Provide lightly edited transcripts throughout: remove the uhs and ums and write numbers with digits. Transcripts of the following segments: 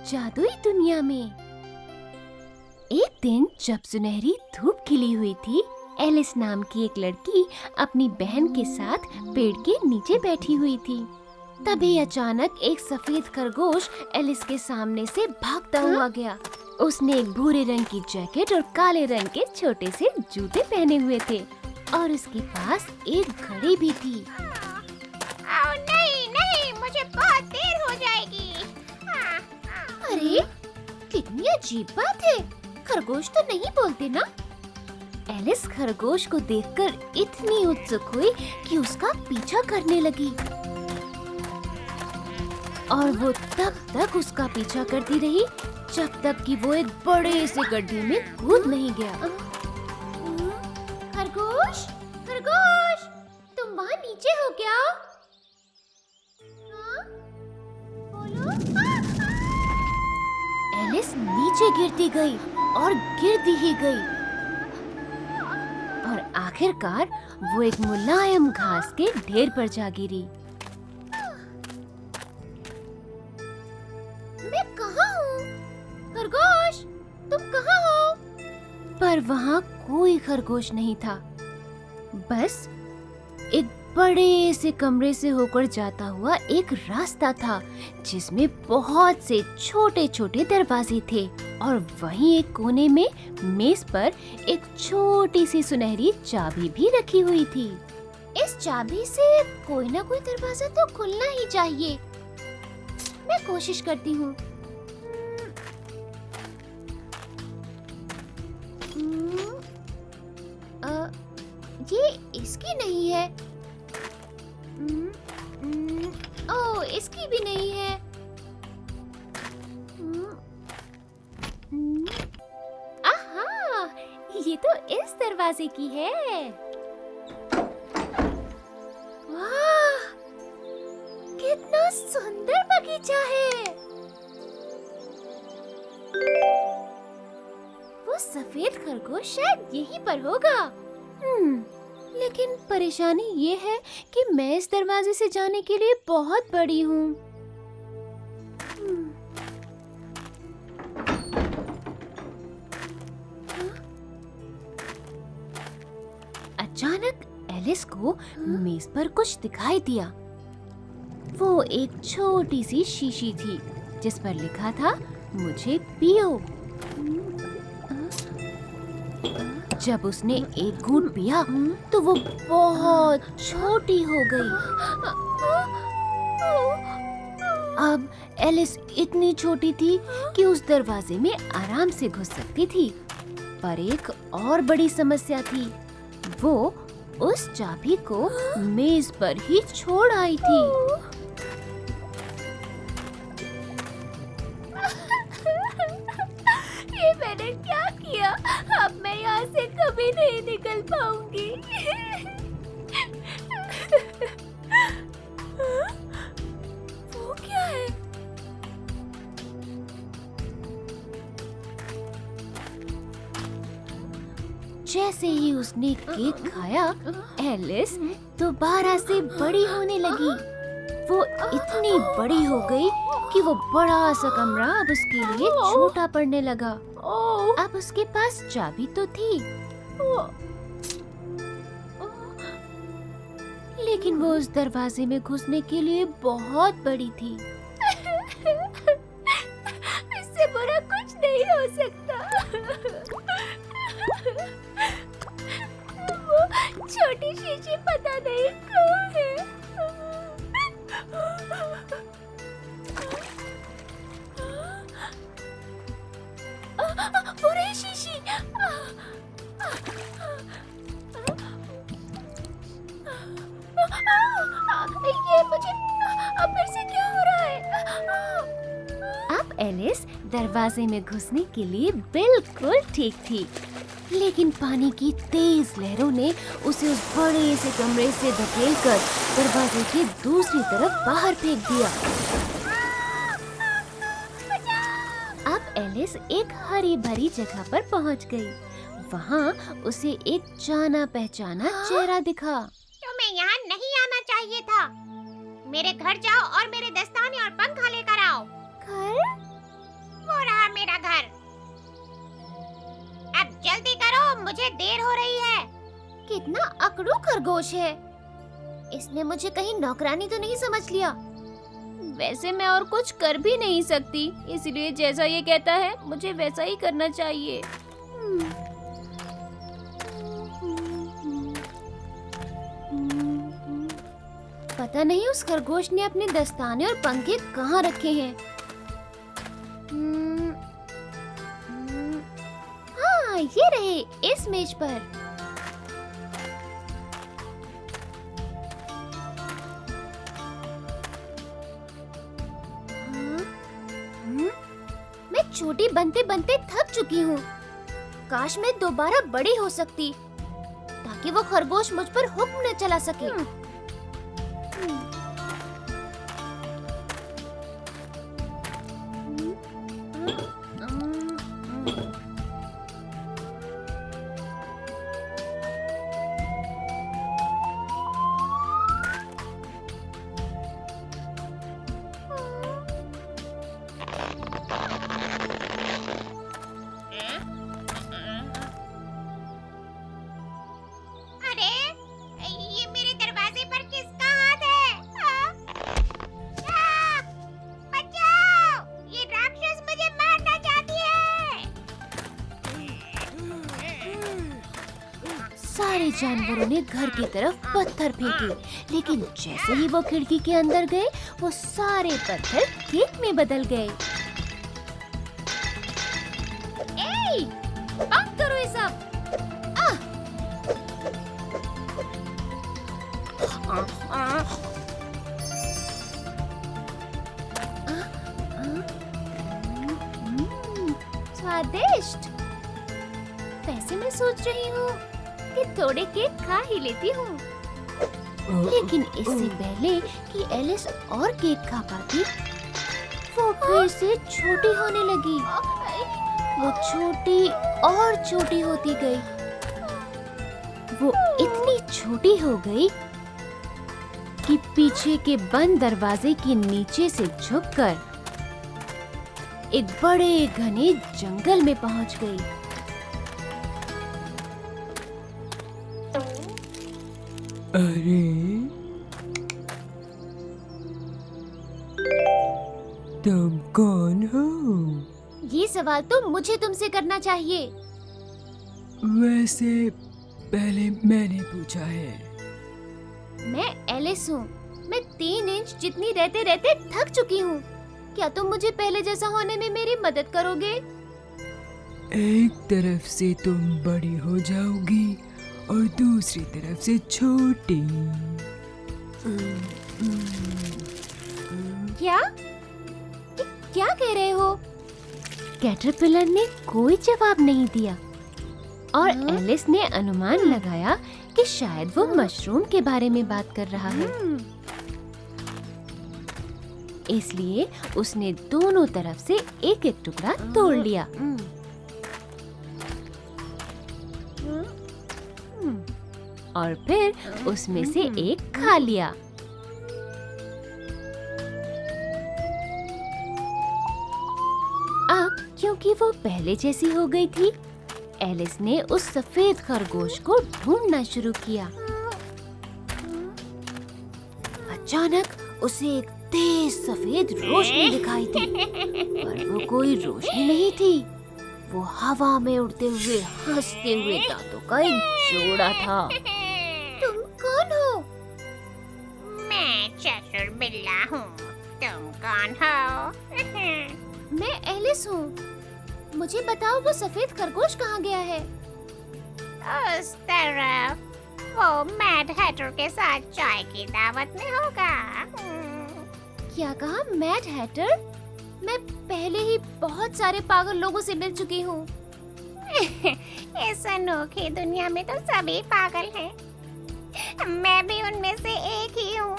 जादुई दुनिया में। एक दिन जब सुनहरी धूप खिली हुई थी, एलिस नाम की एक लड़की अपनी बहन के साथ पेड़ के नीचे बैठी हुई थी। तभी अचानक एक सफेद खरगोश एलिस के सामने से भागता हुआ गया। उसने एक भूरे रंग की जैकेट और काले रंग के छोटे से जूते पहने हुए थे और उसके पास एक घड़ी भी थी। नहीं नहीं, मुझे बहुत देर हो जाएगी। अरे कितनी अजीब बात है, खरगोश तो नहीं बोलते ना। एलिस खरगोश को देखकर इतनी उत्सुक हुई कि उसका पीछा करने लगी और वो तब तक उसका पीछा करती रही जब तक कि वो एक बड़े से गड्ढे में कूद नहीं गया। खरगोश, खरगोश, तुम वहाँ नीचे हो क्या? हाँ? बोलो। एलिस नीचे गिरती गई और गिरती ही गई और आखिरकार वो एक मुलायम घास के ढेर पर जा गिरी। मैं कहाँ हूँ? खरगोश, तुम कहाँ हो? पर वहाँ कोई खरगोश नहीं था। बस एक बड़े से कमरे से होकर जाता हुआ एक रास्ता था जिसमें बहुत से छोटे छोटे दरवाजे थे और वहीं एक कोने में मेज पर एक छोटी सी सुनहरी चाबी भी रखी हुई थी। इस चाबी से कोई ना कोई दरवाजा तो खुलना ही चाहिए। मैं कोशिश करती हूँ। ये इसकी नहीं है। ओह, इसकी भी नहीं है। आहा, ये तो इस दरवाजे की है। वाह, कितना सुंदर बगीचा है। वो सफेद खरगोश शायद यहीं पर होगा। लेकिन परेशानी ये है कि मैं इस दरवाजे से जाने के लिए बहुत बड़ी हूँ। अचानक एलिस को मेज पर कुछ दिखाई दिया। वो एक छोटी सी शीशी थी जिस पर लिखा था, मुझे पियो। जब उसने एक घूंट पिया तो वो बहुत छोटी हो गई। अब एलिस इतनी छोटी थी कि उस दरवाजे में आराम से घुस सकती थी, पर एक और बड़ी समस्या थी। वो उस चाबी को मेज पर ही छोड़ आई थी। ये मैंने क्या किया? अब मैं यहाँ से कभी नहीं निकल पाऊंगी। वो क्या है? जैसे ही उसने केक खाया, एलिस दोबारा से बड़ी होने लगी। वो इतनी बड़ी हो गई कि वो बड़ा सा कमरा अब उसके लिए छोटा पड़ने लगा। अब उसके पास चाबी तो थी, लेकिन वो उस दरवाजे में घुसने के लिए बहुत बड़ी थी। इससे बुरा कुछ नहीं हो सकता। वो छोटी शीशी पता नहीं कौन है। वो रही शीशी। ये मुझे अब फिर से क्या हो रहा है? अब एलिस दरवाजे में घुसने के लिए बिल्कुल ठीक थी, लेकिन पानी की तेज लहरों ने उसे उस बड़े से कमरे से धकेलकर दरवाजे की दूसरी तरफ बाहर फेंक दिया। अब एलिस एक हरी भरी जगह पर पहुंच गई। वहाँ उसे एक जाना पहचाना चेहरा दिखा। तुम्हें यहाँ नहीं आना चाहिए था। मेरे घर जाओ और मेरे दस्ताने और पंखा लेकर आओ। घर? घर। अब जल्दी करो, मुझे देर हो रही है। कितना अकड़ू खरगोश है। इसने मुझे कहीं नौकरानी तो नहीं समझ लिया। वैसे मैं और कुछ कर भी नहीं सकती, इसलिए जैसा ये कहता है मुझे वैसा ही करना चाहिए। पता नहीं उस खरगोश ने अपने दस्ताने और पंखे कहाँ रखे हैं। हाँ, ये रहे इस मेज पर। मैं छोटी बनते बनते थक चुकी हूँ। काश मैं दोबारा बड़ी हो सकती, ताकि वो खरगोश मुझ पर हुक्म न चला सके। अरे, ये मेरे दरवाजे पर किसका हाथ है? बचाओ! ये राक्षस मुझे मारना चाहती है। सारे जानवरों ने घर की तरफ पत्थर फेंके, लेकिन जैसे ही वो खिड़की के अंदर गए, वो सारे पत्थर केक में बदल गए। ए, बंद करो ये सब। स्वादिष्ट। वैसे मैं सोच रही हूँ कि थोड़े केक खा ही लेती हूँ, लेकिन इससे पहले कि एलिस और केक खा पाती, वो फिर से छोटी होने लगी। वो छोटी और छोटी होती गई। वो इतनी छोटी हो गई कि पीछे के बंद दरवाजे के नीचे से झुककर एक बड़े घने जंगल में पहुंच गई। अरे, तुम कौन हो? ये सवाल तो मुझे तुमसे करना चाहिए। वैसे पहले मैंने पूछा है। मैं एलिस हूँ। मैं 3 इंच जितनी रहते रहते थक चुकी हूँ। क्या तुम मुझे पहले जैसा होने में मेरी मदद करोगे? एक तरफ से तुम बड़ी हो जाओगी और दूसरी तरफ से छोटी। क्या? क्या कह रहे हो? कैटरपिलर ने कोई जवाब नहीं दिया और एलिस ने अनुमान लगाया कि शायद वो मशरूम के बारे में बात कर रहा है। इसलिए उसने दोनों तरफ से एक एक टुकड़ा तोड़ लिया। और फिर उसमें से एक खा लिया। अब क्योंकि वो पहले जैसी हो गई थी, एलिस ने उस सफेद खरगोश को ढूंढना शुरू किया। अचानक उसे एक तेज सफेद रोशनी दिखाई दी, पर वो कोई रोशनी नहीं थी। वो हवा में उड़ते हुए हंसते हुए दांतों का एक जोड़ा था। तुम कौन हो? मैं चतुर बिल्ला हूँ। तुम कौन हो? मैं एलिस हूँ। मुझे बताओ वो सफेद खरगोश कहाँ गया है? उस तरफ, वो मैड हैटर के साथ चाय की दावत में होगा। क्या कहा? Mad Hatter? मैं पहले ही बहुत सारे पागल लोगों से मिल चुकी हूँ। इस अनोखी दुनिया में तो सभी पागल हैं। मैं भी उनमें से एक ही हूँ।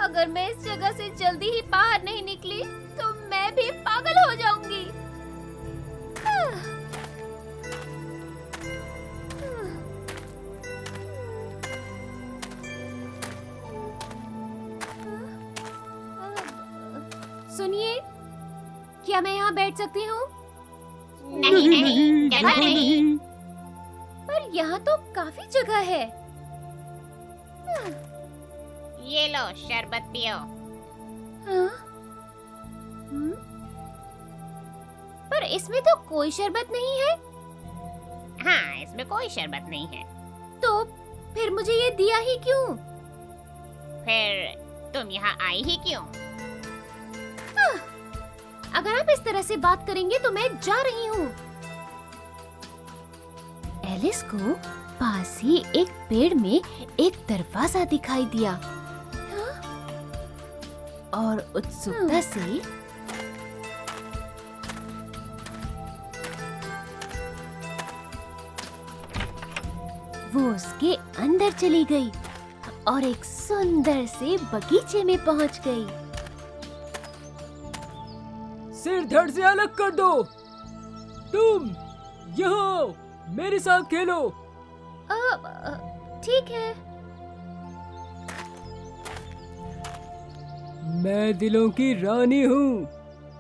अगर मैं इस जगह से जल्दी ही बाहर नहीं निकली तो मैं भी पागल हो जाऊंगी। सुनिए, क्या मैं यहाँ बैठ सकती हूँ? नहीं नहीं, जगह नहीं। पर यहाँ तो काफी जगह है। ये लो शरबत पियो। हाँ? हम्म? पर इसमें तो कोई शरबत नहीं है। हाँ, इसमें कोई शरबत नहीं है। तो फिर मुझे ये दिया ही क्यों? फिर तुम यहाँ आई ही क्यों? अगर आप इस तरह से बात करेंगे तो मैं जा रही हूँ। एलिस को पास ही एक पेड़ में एक दरवाजा दिखाई दिया। हाँ? और उत्सुकता से वो उसके अंदर चली गई और एक सुंदर से बगीचे में पहुंच गई। सिर धड़ से अलग कर दो। तुम यहाँ मेरे साथ खेलो। ठीक है। मैं दिलों की रानी हूँ।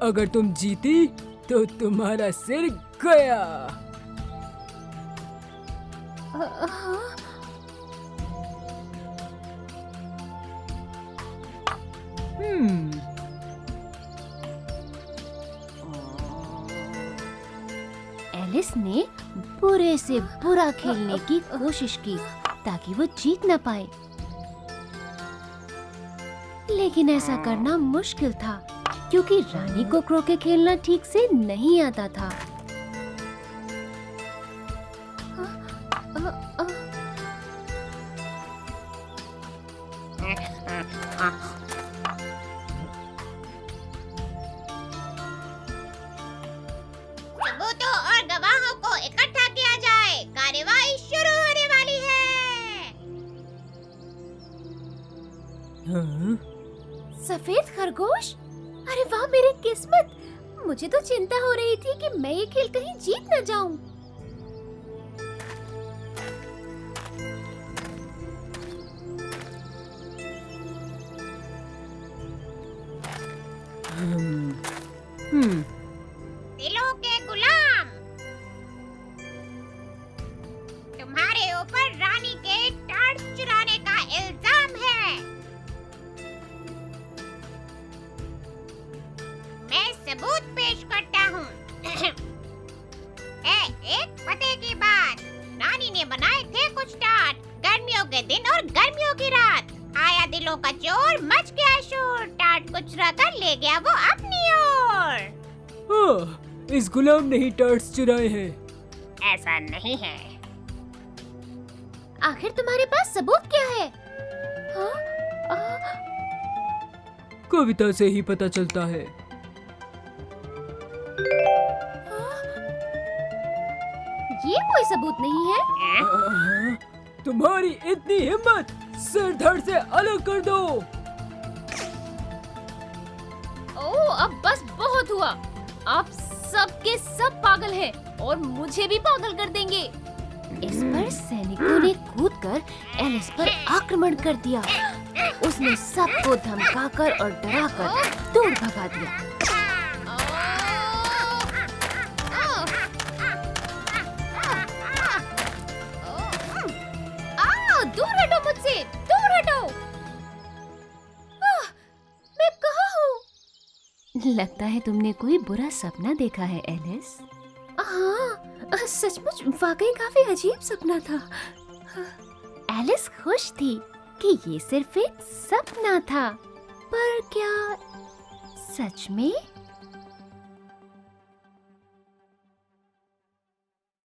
अगर तुम जीती तो तुम्हारा सिर गया। हाँ? एलिस ने बुरे से बुरा खेलने की कोशिश की ताकि वो जीत न पाए, लेकिन ऐसा करना मुश्किल था क्योंकि रानी को क्रोके खेलना ठीक से नहीं आता था। सबूतों और गवाहों को इकट्ठा किया जाए। कार्यवाही शुरू होने वाली है। हाँ? सफेद खरगोश? अरे वाह मेरी किस्मत! मुझे तो चिंता हो रही थी कि मैं ये खेल कहीं जीत न जाऊं। दिलों के गुलाम, तुम्हारे ऊपर रानी के टार्च चुराने का इल्जाम है। मैं सबूत पेश करता हूँ। एक पते की बात, रानी ने बनाए थे कुछ टार्च, गर्मियों के दिन और गर्मियों की रात। आया दिलों का चोर, मच गया शोर, टार्च को चुरा कर ले गया वो अपनी ओर। इस गुलाम ने ही टार्च चुराए हैं। ऐसा नहीं है। आखिर तुम्हारे पास सबूत क्या है? हाँ? कविता से ही पता चलता है। ये कोई सबूत नहीं है। तुम्हारी इतनी हिम्मत, सिर धड़ से अलग कर दो। ओह, अब बस बहुत हुआ। आप सब के सब पागल हैं और मुझे भी पागल कर देंगे। इस पर सैनिकों ने कूदकर एलिस पर आक्रमण कर दिया। उसने सबको धमकाकर और डराकर दूर भगा दिया। दूर हटो मुझसे, दूर हटो। मैं कहाँ हूँ? लगता है तुमने कोई बुरा सपना देखा है एलिस। हाँ, सचमुच वाकई काफी अजीब सपना था। एलिस खुश थी कि ये सिर्फ एक सपना था, पर क्या सच में